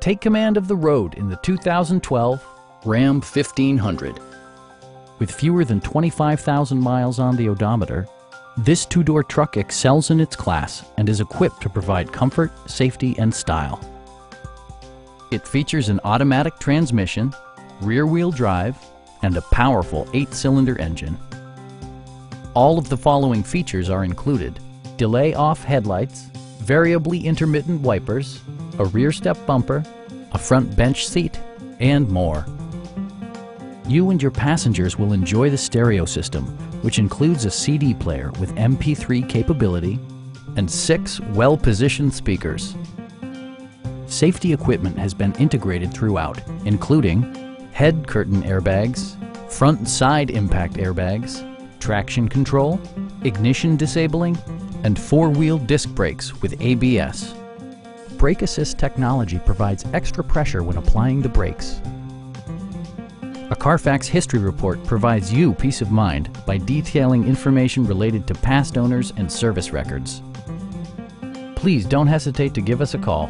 Take command of the road in the 2012 Ram 1500. With fewer than 25,000 miles on the odometer, this two-door truck excels in its class and is equipped to provide comfort, safety, and style. It features an automatic transmission, rear-wheel drive, and a powerful 8-cylinder engine. All of the following features are included: delay-off headlights, variably intermittent wipers, a rear step bumper, a front bench seat, and more. You and your passengers will enjoy the stereo system, which includes a CD player with MP3 capability and 6 well-positioned speakers. Safety equipment has been integrated throughout, including head curtain airbags, front and side impact airbags, traction control, ignition disabling, and 4-wheel disc brakes with ABS. Brake Assist technology provides extra pressure when applying the brakes. A Carfax history report provides you peace of mind by detailing information related to past owners and service records. Please don't hesitate to give us a call.